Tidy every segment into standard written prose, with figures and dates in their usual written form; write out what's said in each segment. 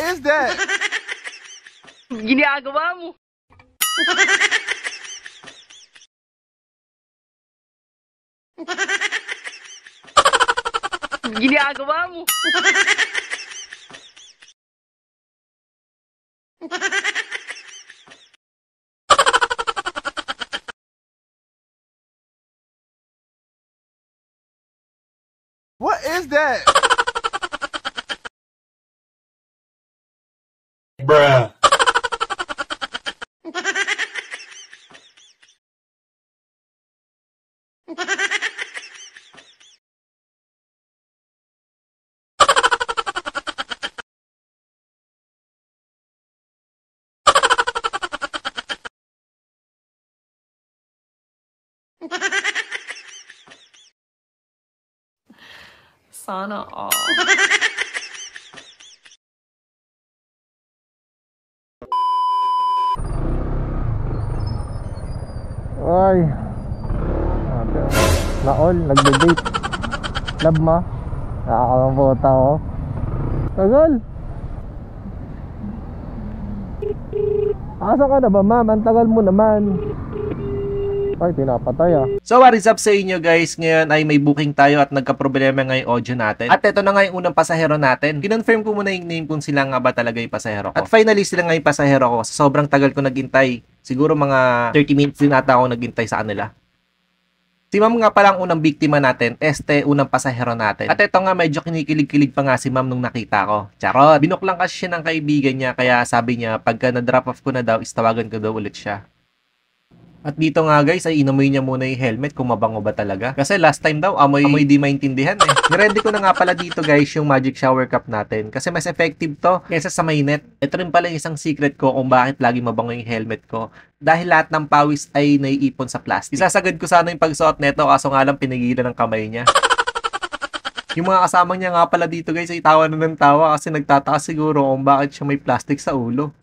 is that? Ginagawa mo. Ginagawa mo. What is that? Bruh. Sana all. Ay. Naol, nagde-date. Love mo? Nakakabuta ko. Tagal. Asa ka na ba, ma'am? Ang tagal mo naman. Ay, pinapatay ah. So what is up sa inyo guys? Ngayon ay may booking tayo at nagka-problema nga yung audio natin. At ito na nga yung unang pasahero natin. Kinonfirm ko muna yung name kung sila nga ba talaga yung pasahero ko. At finally sila nga yung pasahero ko. Sobrang tagal ko naghintay. Siguro mga 30 minutes din ata ako naghintay sa kanila. Si ma'am nga palang unang biktima natin, unang pasahero natin. At ito nga medyo kinikilig-kilig pa nga si ma'am nung nakita ko. Charot! Binuklang kasi siya ng kaibigan niya kaya sabi niya pagka na-drop off ko na daw, istawagan ko daw ulit siya. At dito nga guys ay inamoy niya muna yung helmet kung mabango ba talaga. Kasi last time daw amoy di maintindihan eh. Niready ko na nga pala dito guys yung magic shower cap natin. Kasi mas effective to kaysa sa mainit. Ito rin pala yung isang secret ko kung bakit lagi mabango yung helmet ko. Dahil lahat ng pawis ay naiipon sa plastic. Isasagad ko sana yung pagsuot neto kaso nga lang pinigilan ng kamay niya. Yung mga kasama niya nga pala dito guys ay tawa na ng tawa kasi nagtataka siguro kung bakit siya may plastic sa ulo.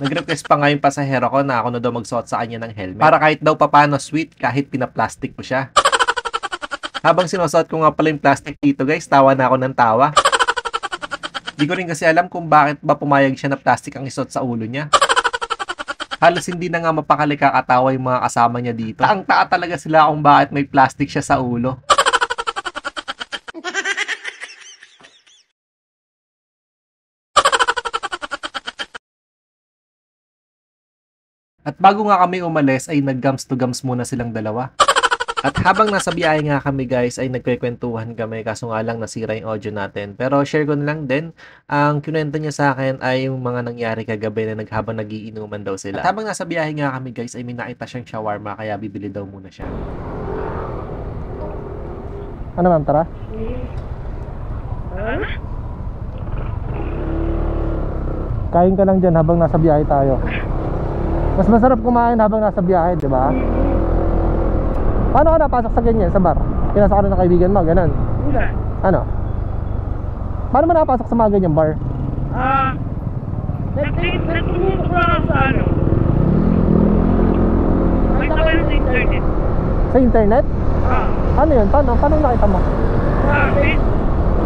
Nag-request pa nga yung pasahero ko na ako na daw magsuot sa kanya ng helmet. Para kahit daw papano sweet kahit pinaplastic ko siya. Habang sinusuot ko nga pala yung plastic dito guys, tawa na ako ng tawa. Di ko rin kasi alam kung bakit ba pumayag siya na plastic ang isuot sa ulo niya. Halos hindi na nga mapakali kakatawa yung mga kasama niya dito. Taang-taa talaga sila kung bakit may plastic siya sa ulo. At bago nga kami umalis ay nag-gums to gums muna silang dalawa. At habang nasa biyahe nga kami guys ay nagkwekwentuhan kami kaso nga lang nasira yung audio natin. Pero share ko na lang din, ang kinuwento niya sa akin ay yung mga nangyari kagabi na habang nagiinuman daw sila. At habang nasa biyahe nga kami guys ay may nakita siyang shawarma kaya bibili daw muna siya. Ano ma'am, tara? Kain ka lang dyan habang nasa biyahe tayo. Mas masarap kumain habang nasa biyahe, di ba? Paano ka napasok sa ganyan, sa bar? Pinasok ka na ng kaibigan mo, ganun? Hindi. Ano? Paano mo napasok sa mga ganyang bar? Nagtumutok lang ako sa ano. Nakita ko yun sa internet. Sa internet? Ano yun? Paano nakita mo? Facebook.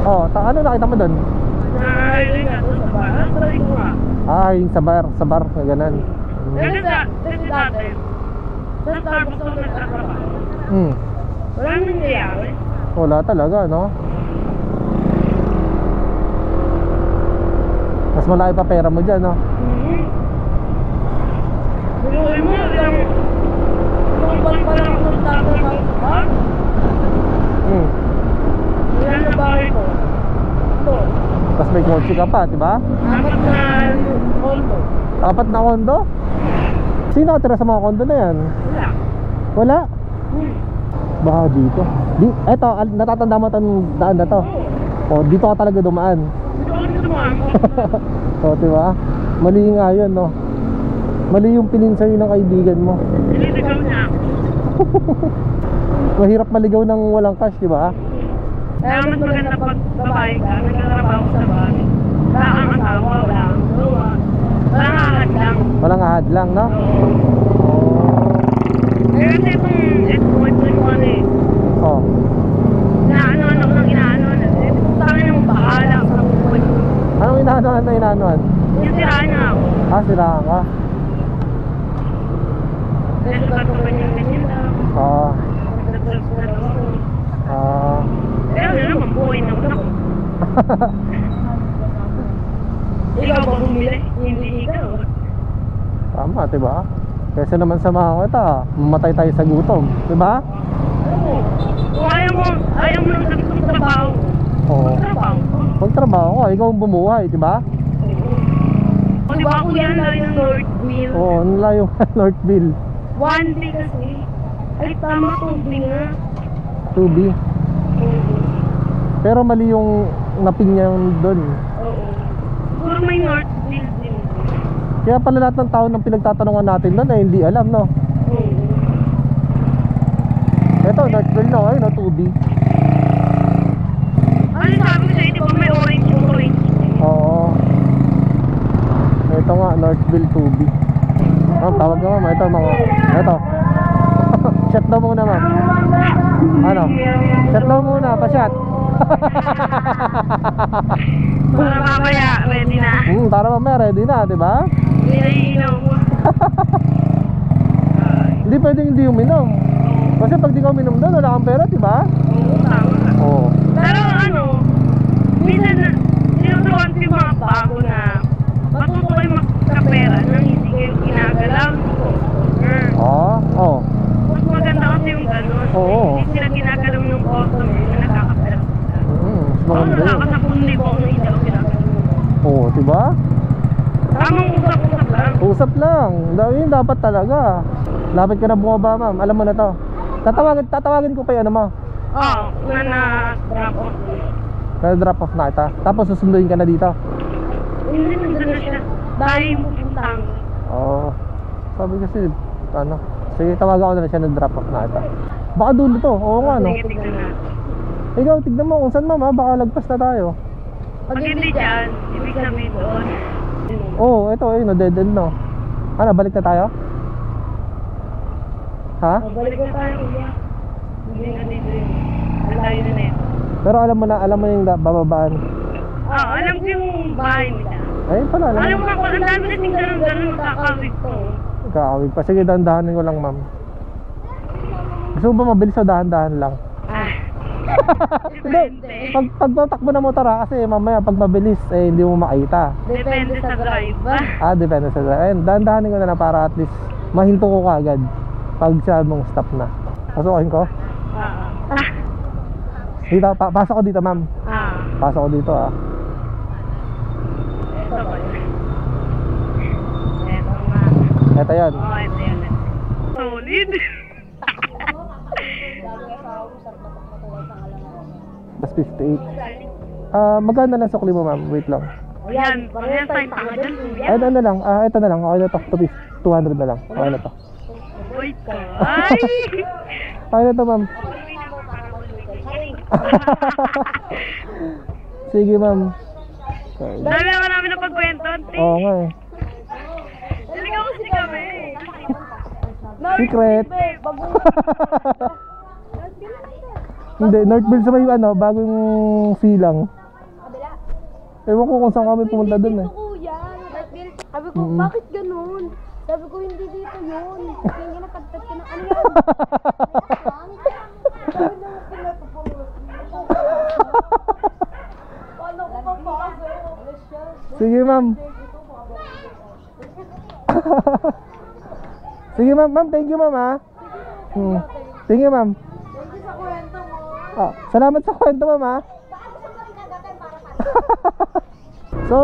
Oh, ano nakita mo doon? Yun nga, doon sa bar. Try ko nga. Yung sa bar, ganun. Kasi dati, sa Starbucks ako nagtatrabaho. Walang nangyayari. Wala talaga, no? Mas malaki pa pera mo dyan, no? Binuhin mo, yung buwan pa lang ako nagtatrabaho sa bar. Ilan na bahay ko? Ito. Tapos may kotse ka pa, di ba? 4 na kondo. 4 na kondo? Sino nakatira sa mga kondo na yan? Wala. Wala? Baka dito. Eto, natatanda mo itong daan na to? O, dito ka talaga dumaan. Dito ako dumaan ko. O, diba? Mali nga yun, no? Mali yung pilin sa'yo ng kaibigan mo. Nililigaw niya ako. Mahirap maligaw ng walang cash, diba? Kaya mas maganda pag babae ka, nagtatrabaho sa bahay. Wala kang asawa, wala kang jowa. Wala kang hadlang. Walang ahadlang, no? Kaya kasi kung ito yung ano eh. Oh. Inaano ko ng inaano na. Sabi nang bahala sa buhay ko. Anong Inaanoan na inaanoan? Yung siraan na ako. Ah, siraan ka. Nasukat ko pa niya ganyan lang. Oo. Nagsulat ako. Pero ano naman, buhay na ako. Ikaw ba bumili? Hindi ikaw. Tama, diba? Kaysa naman sa mga kita, mamatay tayo sa gutom, diba? Oo. Kung ayaw mo nang sabi kong trabaho. Oo. Trabaho ko. Pagtrabaho ko, ikaw ang bumuhay, diba? O diba ako yan lang yung Northville? Oo, nalayo ka Northville. 1 day kasi. Ay tama, 2 day nga. 2B. Pero mali yung napinyan doon. Oo. Siguro may Northville din. Kaya pala lahat ng tao ng pinagtatanungan natin doon ay hindi alam, no? Oo. Ito, Northville, no? Ay, no, 2B. Ano sabi ko sa'yo, di ba may orange yung orange? Oo. Ito nga, Northville 2B. Ma'am, tawag ka ma'am. Ito mga, ito. Shot daw muna ma'am. Ano? Shot daw muna, pa-shot. Para mamaya, ready na. Para mamaya ready na, diba? Hindi na iinom mo. Hindi pwedeng hindi uminom. Kasi pag di ka uminom doon, wala kang pera, diba? Oo, tama. Oo. Pero ano, minsan na, sinuturuan ko yung mga bago na matuto kayo magkapera nang hindi kayo ginagalaw. Oo. Mas maganda kasi yung gano'n. Oo. Hindi sila ginagalaw ng customer na nakakapera. Mas Oo, maganda yun. nakakasapong libo kung hindi ako ginagalaw. Oo, diba? Tamang usap-usap lang. Usap lang. Yun dapat talaga. Lapit ka na bumaba ma'am. Alam mo na to. Tatawagin ko pa yan mo. Oo, na-drop off. Na-drop off na kita. Tapos susunduin ka na dito. Hindi, nandun na siya. Dahil yung pupuntang. Oo. Sabi kasi, ano. Sige, tawagan ko na siya, na-drop off na kita. Baka dulo to. Oo nga, no. Sige, tignan na. Ikaw, tignan mo kung saan ma'am ha. Baka lagpas na tayo. Pag hindi dyan, ibig sabihin doon. Oo, ito, ayun, dead end, no. Ano, balik na tayo? Ha? Balik na tayo, kuya. Hindi na dito yun. Alayo na nito. Pero alam mo na yung bababaan. Alam ko yung bahay nila. Ayun pala, alam Alam mo. mo ako, ang dami kasing ganun-ganun magkakawig ko. Kakawig pa. Sige, dahan-dahanin ko lang, ma'am. Gusto mo ba mabilis o dahan-dahan lang? Depende. Pag tatakbo ng motor ha, kasi mamaya pag mabilis, eh, hindi mo makita. Depende sa drive ba? Depende sa ayun, dahan-dahanin ko na lang para at least mahinto ko kagad pag sabi mong stop na. Pasukin ko? Dito, pasok ko dito ma'am. Pasok ko dito ah. Ito ba yun? Ito nga. Ito yun. Oo, ito yun. Solid. Plus 58. Maganda lang sukli mo ma'am, wait lang. Ayan, parehas tayo tanga dyan, kuya. Ay, ano lang, ito na lang, okay na to, 200 na lang, okay na to. Wait ka. Ay! Okay na to ma'am. Sige ma'am. Dami naman namin na pagkwento. Oo nga eh. Talaga kasi kami. Secret. Hindi, Northville sa may bagong silang. Ewan ko kung saan kami pumunta dun eh. Kuya, Northville. Sabi ko, bakit ganun? Sabi ko, hindi dito yun. Kaya nga nakagtag ka ng ano yan? Sabi na mo pinatupulot. Paano ko papasok? Sige ma'am. Sige ma'am, thank you ma'am ha. Thank you ma'am. Thank you sa kwento mo. Salamat sa kwento ma'am ha. So,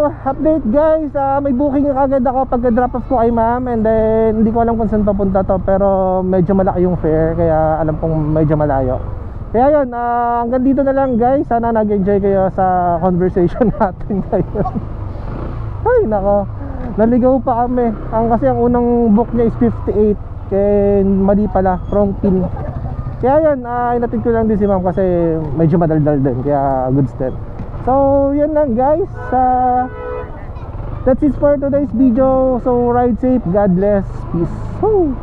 update guys, may booking agad ako pagka-drop off ko kay ma'am. And then, hindi ko alam kung saan papunta to, pero medyo malaki yung fare, kaya alam kong medyo malayo. Kaya yun, hanggang dito na lang guys. Sana nag-enjoy kayo sa conversation natin ngayon. Ay nako, naligaw pa kami. Kasi ang unang book niya is 58, kaya mali pala, wrong pin. Kaya yun, inatid ko lang din si ma'am kasi medyo madaldal din, kaya goods din. So yun lang guys, that's it for today's video. So ride safe, God bless, peace. Woo!